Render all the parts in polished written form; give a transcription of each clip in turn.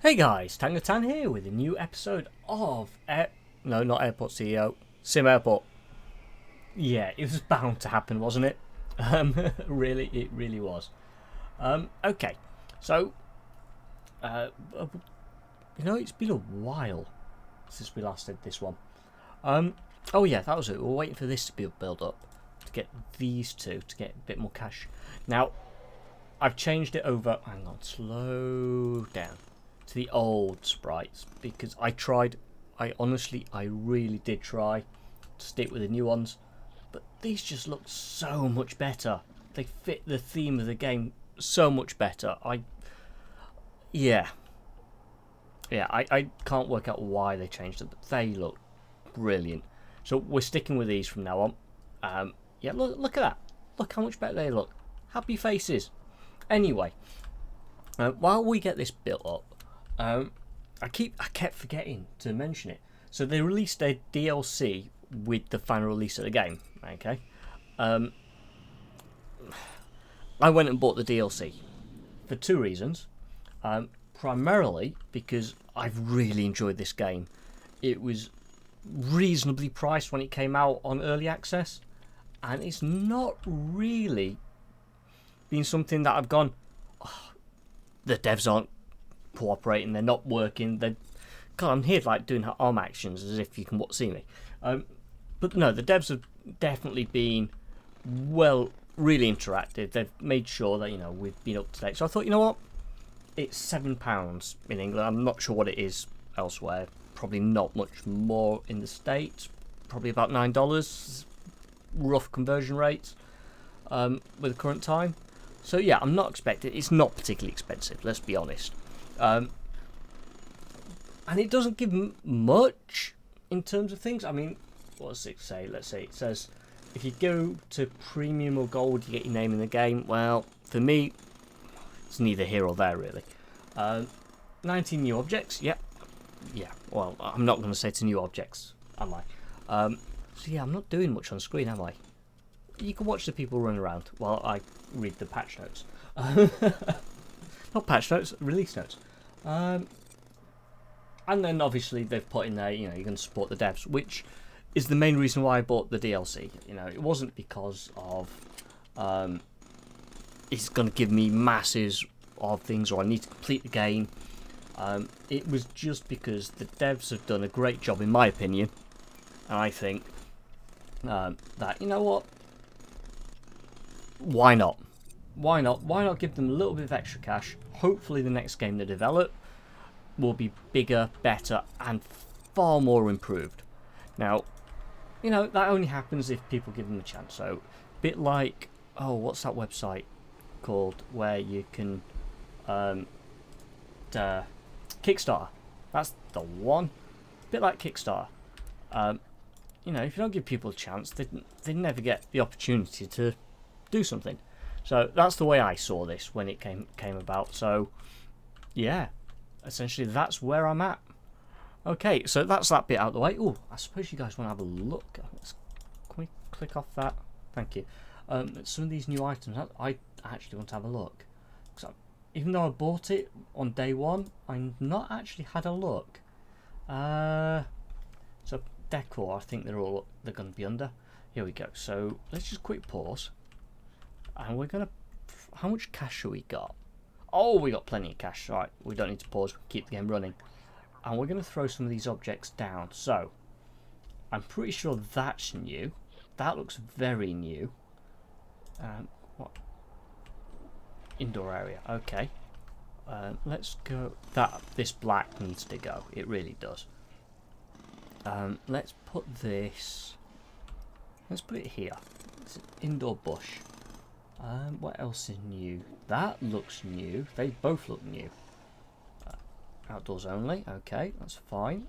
Hey guys, Tangatan here with a new episode of no, not Airport CEO, SimAirport. Yeah, it was bound to happen, wasn't it? Really, it really was. Okay, so uh, it's been a while since we last did this one. Oh yeah, that was it. We were waiting for this to be built up to get these two to get a bit more cash. Now I've changed it over. Hang on, slow down. To the old sprites because I really did try to stick with the new ones, but these just look so much better. They fit the theme of the game so much better. Yeah, I can't work out why they changed them, but they look brilliant. So we're sticking with these from now on. Yeah, look at that. Look how much better they look. Happy faces. Anyway, while we get this built up, I kept forgetting to mention it. So they released a DLC with the final release of the game. Okay, I went and bought the DLC for two reasons. Primarily because I've really enjoyed this game. It was reasonably priced when it came out on early access, and it's not really been something that I've gone, oh, the devs aren't cooperating, they're not working, God, I'm here like doing arm actions as if you can see me. But no, the devs have definitely been really interactive. They've made sure that we've been up to date. So I thought, you know what, it's £7 in England. I'm not sure what it is elsewhere. Probably not much more in the States. Probably about $9 rough conversion rates with the current time. So yeah, I'm not expecting. It's not particularly expensive. Let's be honest. And it doesn't give much in terms of things. I mean, what does it say? Let's say it says if you go to premium or gold, you get your name in the game. Well, for me, it's neither here or there really. 19 new objects. Yep. Yeah. Well, I'm not going to say it's new objects, am I? So yeah, I'm not doing much on screen, am I? You can watch the people run around while I read the patch notes. Not patch notes, release notes. And then obviously they've put in there, you're going to support the devs, which is the main reason why I bought the DLC. It wasn't because of it's going to give me masses of things or I need to complete the game. It was just because the devs have done a great job, in my opinion, and I think that, you know what, why not? Why not give them a little bit of extra cash? Hopefully the next game they develop will be bigger, better, and far more improved. Now, that only happens if people give them a chance. So, a bit like, what's that website called where you can Kickstarter. That's the one. A bit like Kickstarter. If you don't give people a chance, they never get the opportunity to do something. So that's the way I saw this when it came about. So yeah, essentially that's where I'm at. Okay, so that's that bit out of the way. Oh, I suppose you guys want to have a look. Can we click off that? Thank you. Some of these new items, I actually want to have a look. Even though I bought it on day one, I've not actually had a look. So decor, I think they're going to be under. Here we go. So let's just quick pause. And we're going to... How much cash have we got? Oh, we got plenty of cash. Right, we don't need to pause. We can keep the game running. And we're going to throw some of these objects down. So, I'm pretty sure that's new. That looks very new. What? Indoor area. Okay. Let's go... This black needs to go. It really does. Let's put this... Let's put it here. It's an indoor bush. What else is new? That looks new. They both look new. Outdoors only. Okay, that's fine.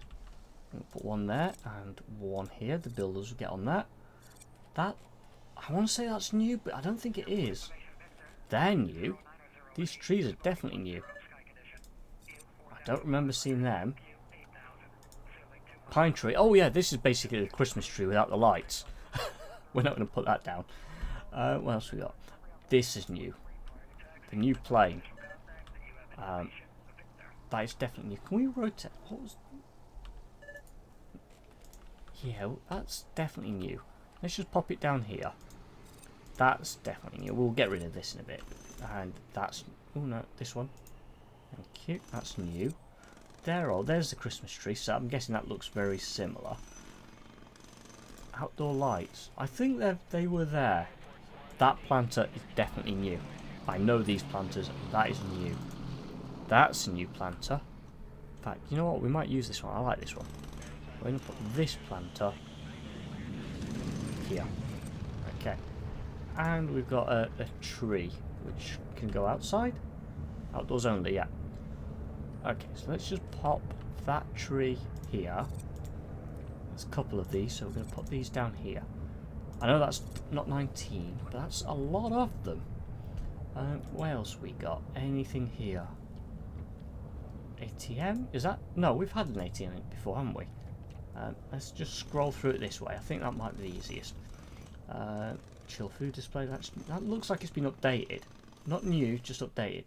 We'll put one there and one here. The builders will get on that. I want to say that's new, but I don't think it is. They're new. These trees are definitely new. I don't remember seeing them. Pine tree. Oh yeah, this is basically the Christmas tree without the lights. We're not going to put that down. What else we got? This is new. The new plane. That is definitely new. Can we rotate? What was... Yeah, that's definitely new. Let's just pop it down here. That's definitely new. We'll get rid of this in a bit. And that's... Oh no, this one. Thank you. That's new. There's the Christmas tree. So I'm guessing that looks very similar. Outdoor lights. I think that they were there. That planter is definitely new. I know these planters. That is new. That's a new planter. In fact, you know what? We might use this one. I like this one. We're going to put this planter here. Okay. And we've got a tree which can go outside. Outdoors only, yeah. Okay, so let's just pop that tree here. There's a couple of these, so we're going to put these down here. I know that's not 19, but that's a lot of them. What else we got? Anything here? ATM? Is that... No, we've had an ATM before, haven't we? Let's just scroll through it this way. I think that might be the easiest. Chill food display. That looks like it's been updated. Not new, just updated.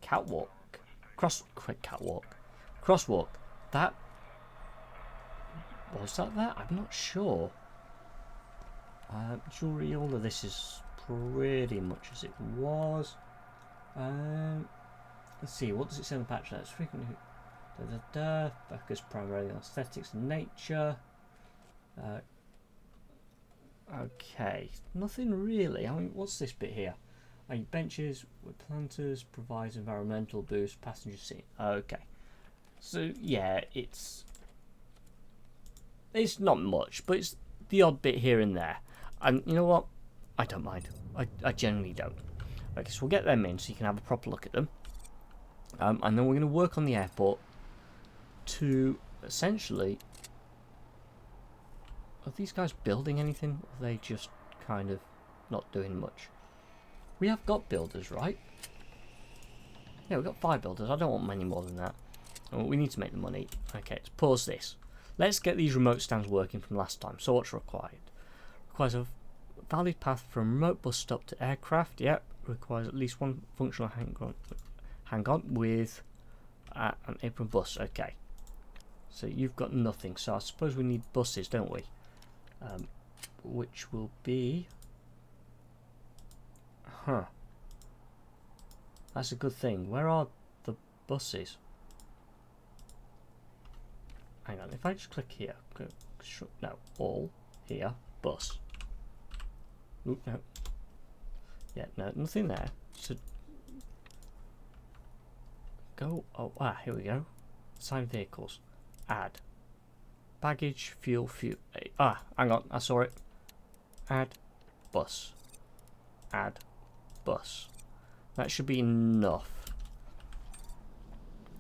Catwalk. Catwalk. Crosswalk. That... Was that there? I'm not sure. Jewellery, all of this is pretty much as it was. Let's see, what does it say on the patch notes? Frequently... Focus primarily on aesthetics and nature. Okay, nothing really. I mean, what's this bit here? Benches with planters provides environmental boost, passenger seat. Okay, so yeah, it's not much, but it's the odd bit here and there. And you know what? I don't mind. I generally don't. Okay, so we'll get them in so you can have a proper look at them. And then we're going to work on the airport to essentially... Are these guys building anything? Or are they just kind of not doing much? We have got builders, right? Yeah, we've got 5 builders. I don't want many more than that. Oh, we need to make the money. Okay, let's pause this. Let's get these remote stands working from last time. So what's required? Requires a valid path from remote bus stop to aircraft. Yep. Requires at least one functional hang-on with an apron bus. Okay. So you've got nothing. So I suppose we need buses, don't we? Which will be... Huh. That's a good thing. Where are the buses? Hang on, if I just click here. No, all, here, bus. Oop, no. Yeah, no, nothing there. So go, here we go. Assign vehicles. Add. Baggage, fuel. Hang on, I saw it. Add bus. Add bus. That should be enough.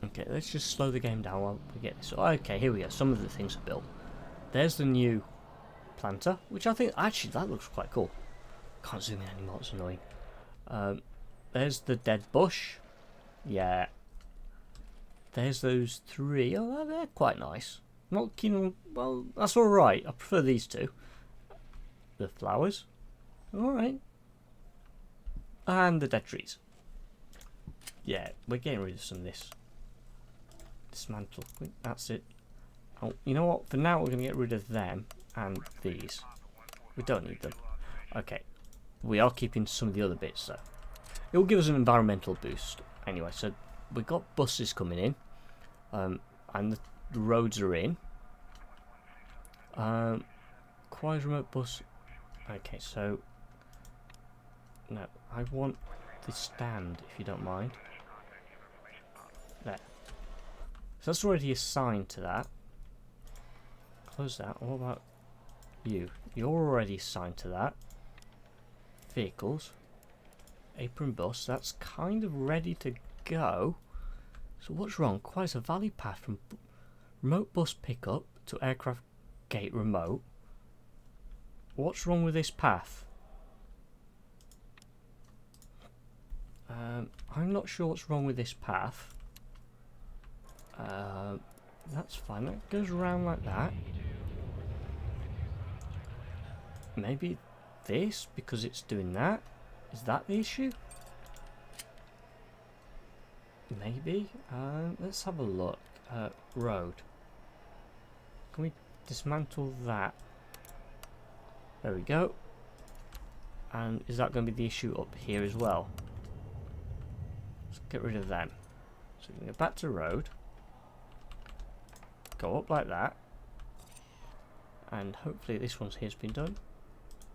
Okay, let's just slow the game down while we get this. Okay, here we go. Some of the things are built. There's the new planter, which I think, actually, that looks quite cool. Can't zoom in anymore, it's annoying. There's the dead bush. Yeah. There's those 3. Oh, they're quite nice. Not keen on... Well, that's alright. I prefer these 2. The flowers. Alright. And the dead trees. Yeah, we're getting rid of some of this. Dismantle. That's it. Oh, you know what? For now, we're going to get rid of them and these. We don't need them. Okay. We are keeping some of the other bits, though. It will give us an environmental boost. Anyway, so we've got buses coming in. And the roads are in. Requires remote bus. Okay, so... No, I want the stand, if you don't mind. There. So that's already assigned to that. Close that. What about you? You're already assigned to that. Vehicles. Apron bus. That's kind of ready to go. So what's wrong? Requires a valid path from remote bus pickup to aircraft gate remote. What's wrong with this path? I'm not sure what's wrong with this path. That's fine. That goes around like that. Maybe this, because it's doing that. Is that the issue? Maybe. Let's have a look. Road. Can we dismantle that? There we go. And is that going to be the issue up here as well? Let's get rid of them. So we can go back to road. Go up like that. And hopefully this one's here's been done.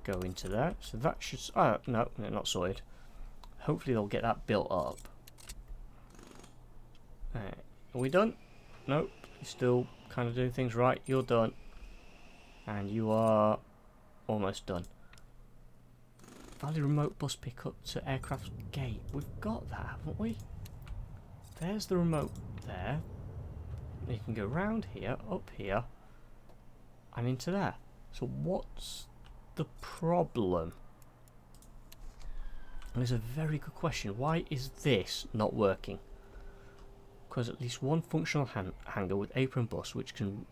Go into there. So that should... Oh, no, not sorted. Hopefully they'll get that built up. Are we done? Nope. You're still kind of doing things right. You're done. And you are almost done. Valley remote bus pickup to aircraft gate. We've got that, haven't we? There's the remote there. You can go round here, up here, and into there. So what's the problem? And it's a very good question. Why is this not working? Because at least one functional hangar with apron bus which can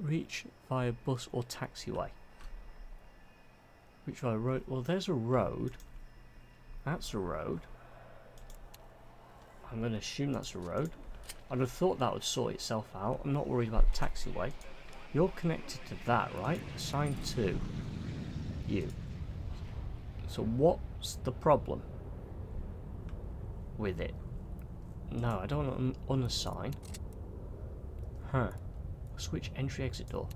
reach via bus or taxiway. Reach via road. Well, there's a road. That's a road. I'm going to assume that's a road. I'd have thought that would sort itself out. I'm not worried about the taxiway. You're connected to that, right? Assigned to you. So what's the problem with it? No, I don't want to unassign. Huh. Switch entry exit door.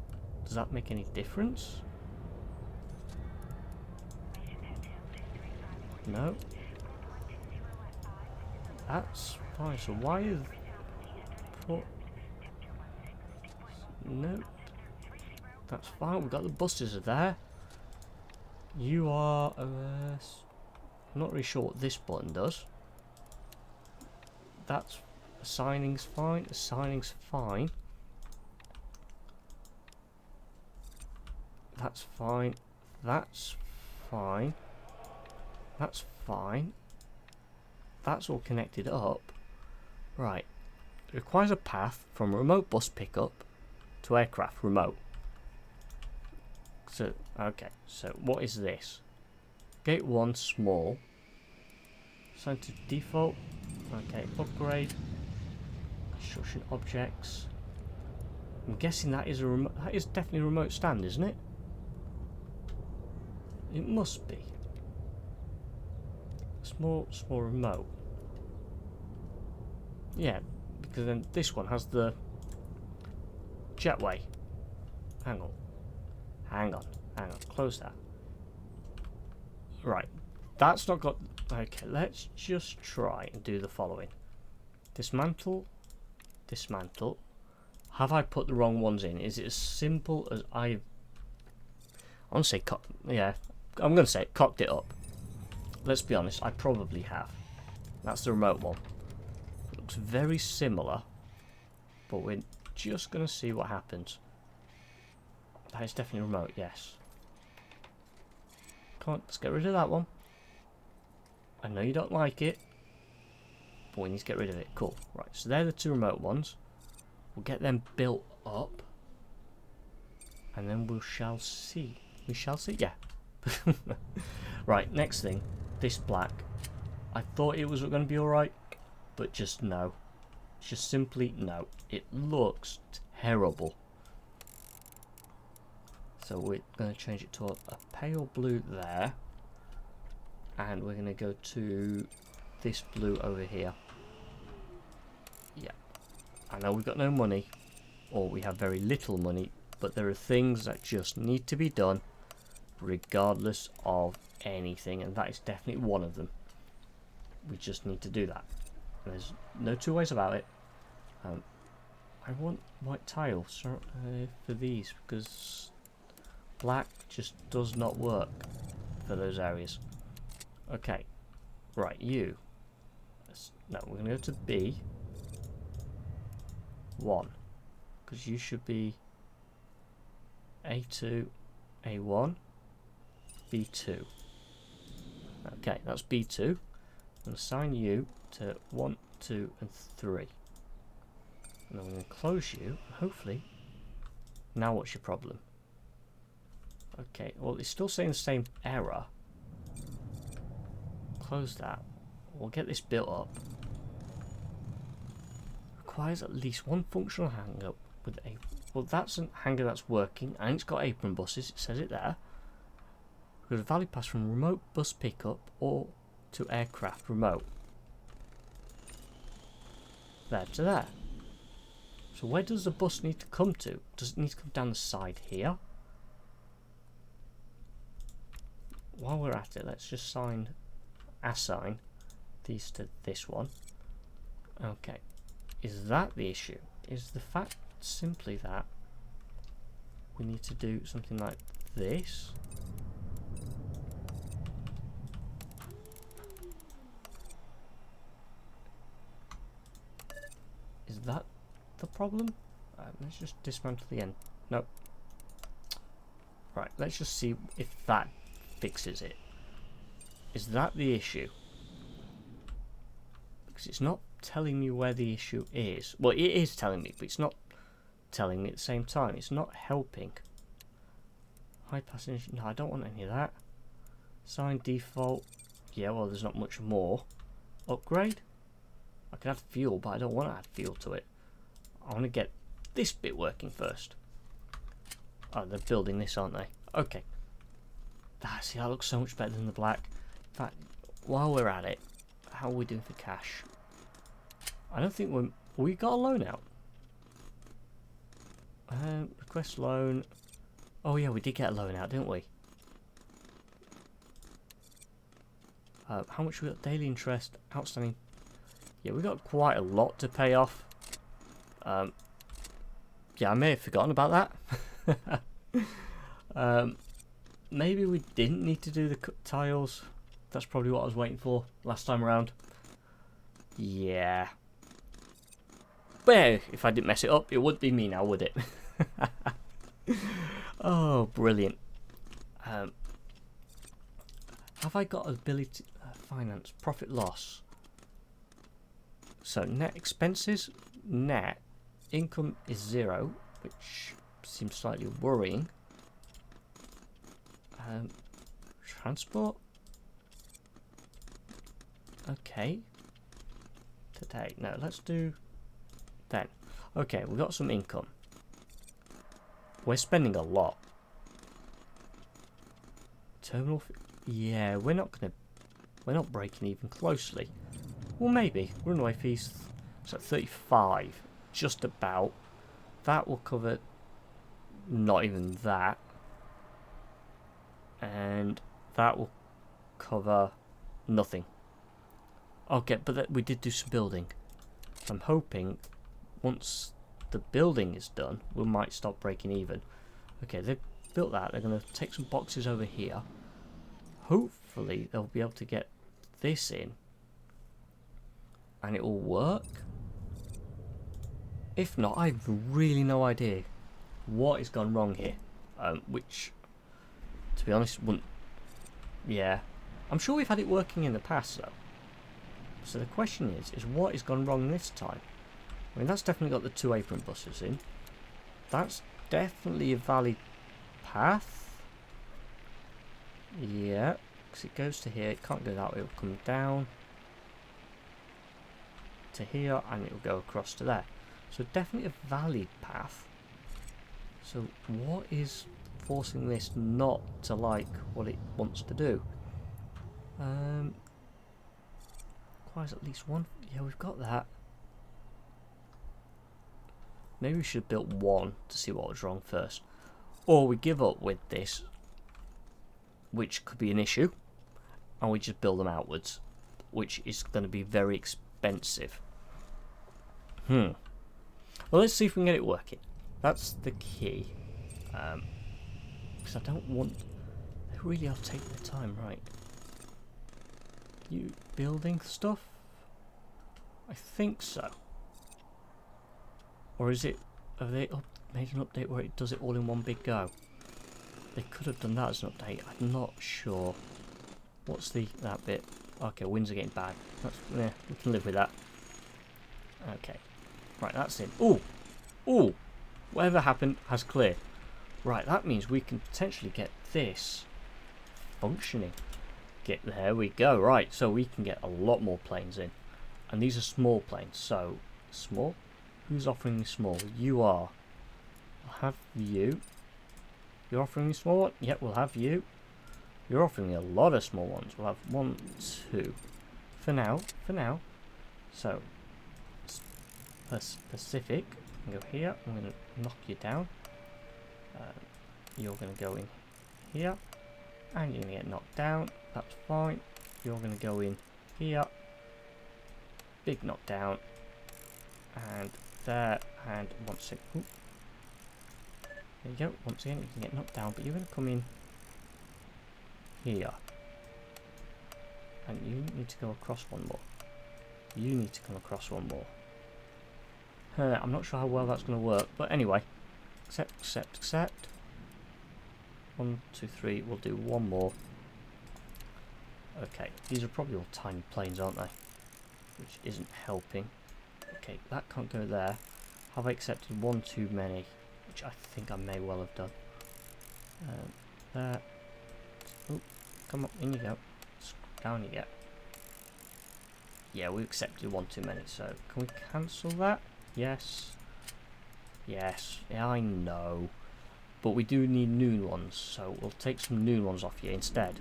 Does that make any difference? No. That's fine. So why is... Nope. That's fine. We've got the buses are there. You are... I'm not really sure what this button does. That's... Assigning's fine. Assigning's fine. That's fine. That's fine. That's fine. That's all connected up. Right. It requires a path from remote bus pickup to aircraft remote. So, okay. So, what is this? Gate 1, small. Assigned to default. Okay, upgrade. Construction objects. I'm guessing that is a remote. That is definitely a remote stand, isn't it? It must be. Small remote. Yeah, because then this one has the jetway. Hang on. Close that. Right. That's not got... Okay, let's just try and do the following. Dismantle. Dismantle. Have I put the wrong ones in? Is it as simple as I want to say... Yeah, I'm going to say it. Cocked it up. Let's be honest, I probably have. That's the remote one. It looks very similar, but we're just going to see what happens. That is definitely remote, yes. Come on, let's get rid of that one. I know you don't like it, but we need to get rid of it. Cool. Right, so they're the two remote ones. We'll get them built up, and then we shall see. We shall see, yeah. Right, next thing. This black. I thought it was going to be alright, but just no. Just simply no. It looks terrible. So we're going to change it to a pale blue there. And we're going to go to this blue over here. Yeah. I know we've got no money, or we have very little money, but there are things that just need to be done regardless of anything, and that is definitely one of them. We just need to do that. There's no two ways about it. I want white tile for these, because black just does not work for those areas. Okay, right, you. No, we're going to go to B1, because you should be A2, A1, B2. Okay, that's B2. I'm going to assign you to 1, 2, and 3. And I'm going to close you. Hopefully, now what's your problem? Okay, well, it's still saying the same error. Close that. we'll get this built up. Requires at least one functional hangar with a... Well, that's a hangar that's working, and it's got apron buses, it says it there. We've got a valid pass from remote bus pickup or to aircraft remote. There to there. So where does the bus need to come to? Does it need to come down the side here? While we're at it, let's just assign these to this one. Okay. Is that the issue? Is the fact simply that we need to do something like this? Is that the problem? Let's just dismantle the end. Nope. Right, let's just see if that fixes it. Is that the issue? Because it's not telling me where the issue is. Well, it is telling me, but it's not telling me at the same time. It's not helping. High passenger. No, I don't want any of that. Sign default. Yeah, well, there's not much more. Upgrade. I can add fuel, but I don't want to add fuel to it. I want to get this bit working first. Oh, they're building this, aren't they? Okay. See, that looks so much better than the black. In fact, while we're at it, how are we doing for cash? I don't think we got a loan out. Request loan. Oh yeah, we did get a loan out, didn't we? How much we got? Daily interest, outstanding. Yeah, we got quite a lot to pay off. Yeah, I may have forgotten about that. Maybe we didn't need to do the tiles. That's probably what I was waiting for last time around. Yeah. But yeah, if I didn't mess it up, it would be me now, would it? Oh, brilliant. Have I got ability finance profit loss? So net expenses, net income is 0, which seems slightly worrying. Transport. Okay. Today. No, let's do then. Okay, we've got some income. We're spending a lot. Terminal. Yeah, we're not breaking even closely. Well, maybe. Runway fees. It's at 35. Just about. That will cover. Not even that. And that will cover nothing. Okay, but we did do some building. I'm hoping once the building is done, we might stop breaking even. Okay, they've built that. They're going to take some boxes over here. Hopefully, they'll be able to get this in. And it will work. If not, I have really no idea what has gone wrong here. Which, to be honest, wouldn't... Yeah. I'm sure we've had it working in the past, though. So the question is what has gone wrong this time? I mean, that's definitely got the 2 apron buses in. That's definitely a valid path. Yeah, because it goes to here. It can't go that way. It will come down to here, and it will go across to there. So definitely a valid path. So what is forcing this not to like what it wants to do? Requires at least one. Yeah, we've got that. Maybe we should have built one to see what was wrong first. Or we give up with this, which could be an issue, and we just build them outwards, which is going to be very expensive. Well, let's see if we can get it working. That's the key. Because I don't want... They really are taking their time, right? You building stuff? I think so. Or is it... Have they made an update where it does it all in one big go? They could have done that as an update. I'm not sure. What's that bit? Okay, winds are getting bad. Yeah, we can live with that. Okay. Right, that's it. Ooh! Ooh! Whatever happened has cleared. Right, that means we can potentially get this functioning. There we go. Right, so we can get a lot more planes in. And these are small planes. So, small? Who's offering me small? You are. I'll have you. You're offering me small one? Yep, we'll have you. You're offering me a lot of small ones. We'll have 1, 2. For now. So, Pacific. Go here. I'm going to knock you down. You're going to go in here. And you're going to get knocked down. That's fine. You're going to go in here. Big knockdown. And there. And once again. There you go. Once again, you can get knocked down. But you're going to come in here. And you need to go across one more. You need to come across one more. I'm not sure how well that's going to work. But anyway. Accept. 1, 2, 3. We'll do one more. Okay. These are probably all tiny planes, aren't they? Which isn't helping. Okay. That can't go there. Have I accepted one too many? Which I think I may well have done. There. Oh, come on, in you go. Down you get. Yeah, we accepted one too many, so can we cancel that? Yes. Yes, yeah, I know. But we do need noon ones, so we'll take some noon ones off you instead.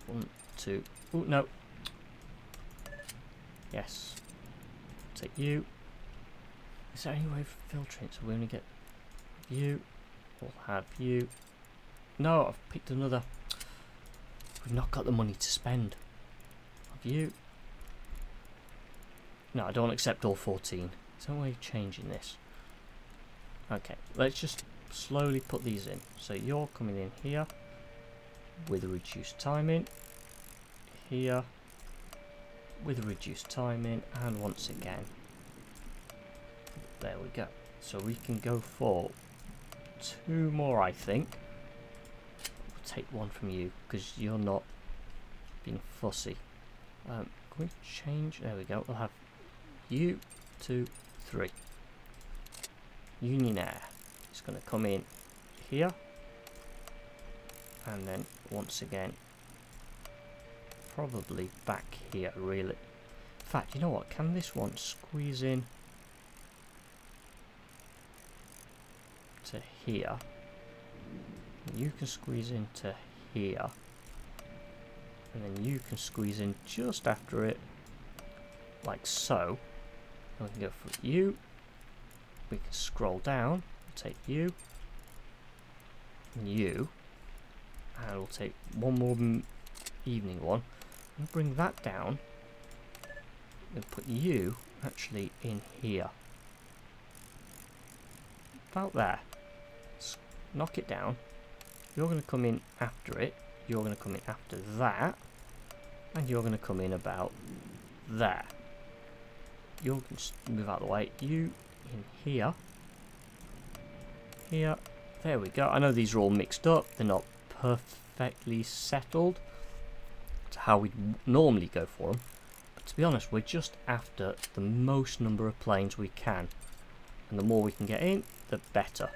1, 2. Oh, no. Yes. Take you. Is there any way of filtering? So we only get you. We'll have you. No, I've picked another. We've not got the money to spend. Have you? No, I don't accept all 14. Is there a way of changing this? Okay, let's just slowly put these in. So you're coming in here with a reduced timing. Here with a reduced timing, and once again. There we go. So we can go for 2 more, I think. We'll take one from you because you're not being fussy. Can we change? There we go. We'll have you, 2, 3. Union Air is going to come in here, and then once again, probably back here. Really. In fact, you know what? Can this one squeeze in to here? You can squeeze into here, and then you can squeeze in just after it, like so. And we can go for you. We can scroll down, take you, and you, and we'll take one more evening one, and bring that down, and put you actually in here. About there. Let's knock it down. You're going to come in after it, you're going to come in after that, and you're going to come in about there. You can just move out of the way. You in here. Here. There we go. I know these are all mixed up. They're not perfectly settled to how we normally go for them. But to be honest, we're just after the most number of planes we can. And the more we can get in, the better.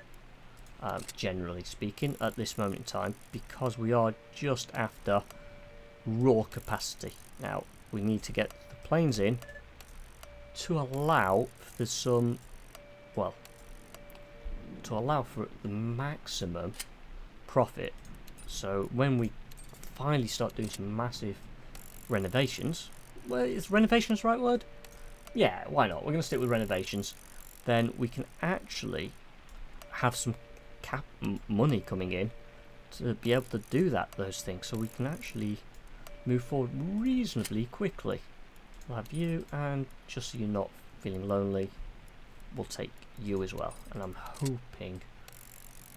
Generally speaking, at this moment in time, because we are just after raw capacity. Now, we need to get the planes in to allow for some, well, to allow for the maximum profit. So when we finally start doing some massive renovations, well, is renovations the right word? Yeah, why not? We're going to stick with renovations. Then we can actually have some money coming in to be able to do those things, so we can actually move forward reasonably quickly. We'll have you, and just so you're not feeling lonely, we'll take you as well. And I'm hoping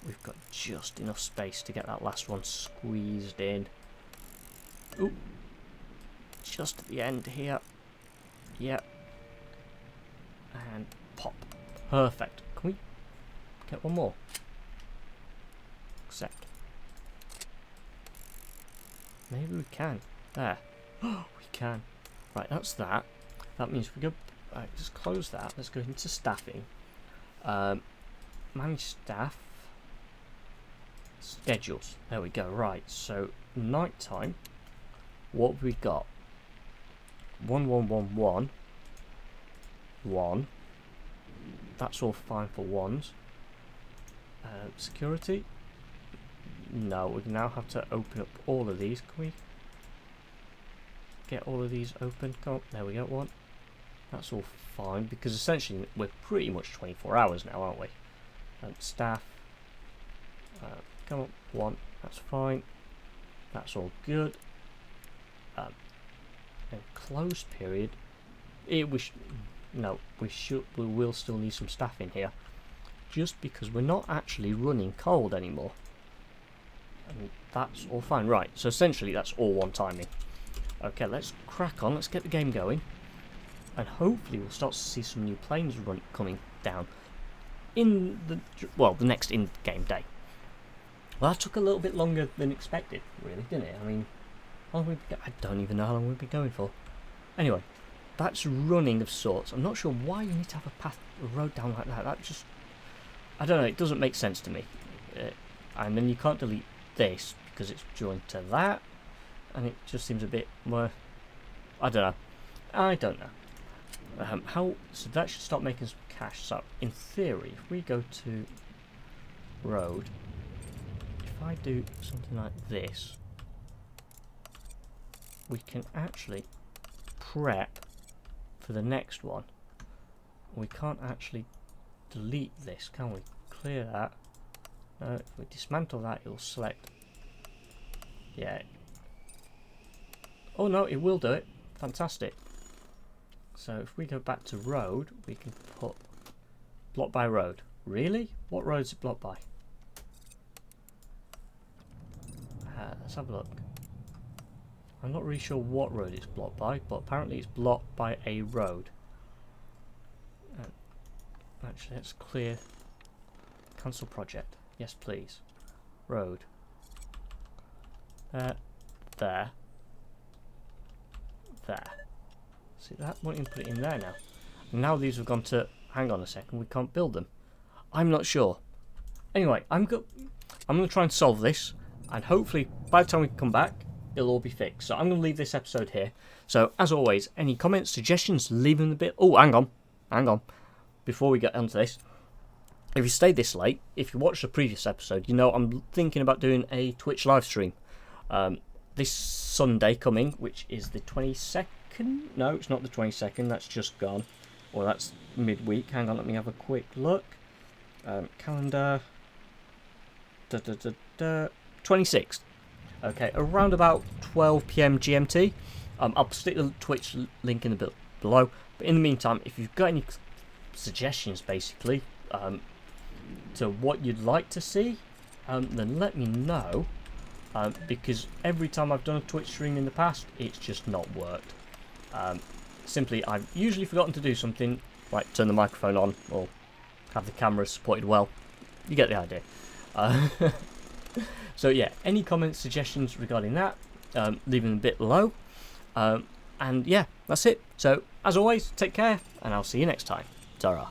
we've got just enough space to get that last one squeezed in. Ooh, just at the end here. Yep. And pop. Perfect. Can we get one more? Accept. Maybe we can. There. Oh, we can. Right, that's that. That means we go. Just close that. Let's go into staffing. Manage staff. Schedules. There we go. Right. So night time. what have we got? 1111 1. That's all fine for ones. Security. No, we now have to open up all of these. Can we get all of these open? Come on, there we go, one. That's all fine, because essentially we're pretty much 24 hours now, aren't we? Staff. Come on, one. That's fine. That's all good. And closed period. We will still need some staff in here, just because we're not actually running cold anymore. And that's all fine. Right, so essentially that's all one timing. Okay, let's crack on. Let's get the game going, and hopefully we'll start to see some new planes coming down in the next in-game day. Well, that took a little bit longer than expected, really, didn't it? I mean, I don't even know how long we've been going for. Anyway, that's running of sorts. I'm not sure why you need to have a road down like that. That just, I don't know, it doesn't make sense to me. And then you can't delete this because it's joined to that, and it just seems a bit more, I don't know. So that should start making some cash. So in theory, if we go to road, if I do something like this, we can actually prep for the next one. We can't actually delete this, can we? Clear that. If we dismantle that, it'll select. Yeah. Oh no, it will do it. Fantastic. So if we go back to road, we can put blocked by road. Really? What road is it blocked by? Let's have a look. I'm not really sure what road it's blocked by, but apparently it's blocked by a road. Actually, let's clear. Cancel project. Yes, please. Road. There. There. See that? Won't even put it in there now. Now these have gone to. Hang on a second. We can't build them. I'm not sure. Anyway, I'm going to try and solve this, and hopefully by the time we come back, it'll all be fixed. So I'm going to leave this episode here. So as always, any comments, suggestions, leave them in the bit. Oh, hang on. Before we get onto this, if you stayed this late, if you watched the previous episode, you know I'm thinking about doing a Twitch live stream this Sunday coming, which is the 22nd. No, it's not the 22nd. That's just gone. Or that's midweek. Hang on, let me have a quick look. Calendar. 26th. Okay, around about 12 PM GMT. I'll stick the Twitch link in the bit below. But in the meantime, if you've got any suggestions, basically, to what you'd like to see, then let me know. Because every time I've done a Twitch stream in the past, it's just not worked. Simply, I've usually forgotten to do something, like turn the microphone on or have the camera supported well. You get the idea. So yeah, any comments, suggestions regarding that, leave them a bit below. And yeah, that's it. So as always, take care, and I'll see you next time. Ta-ra.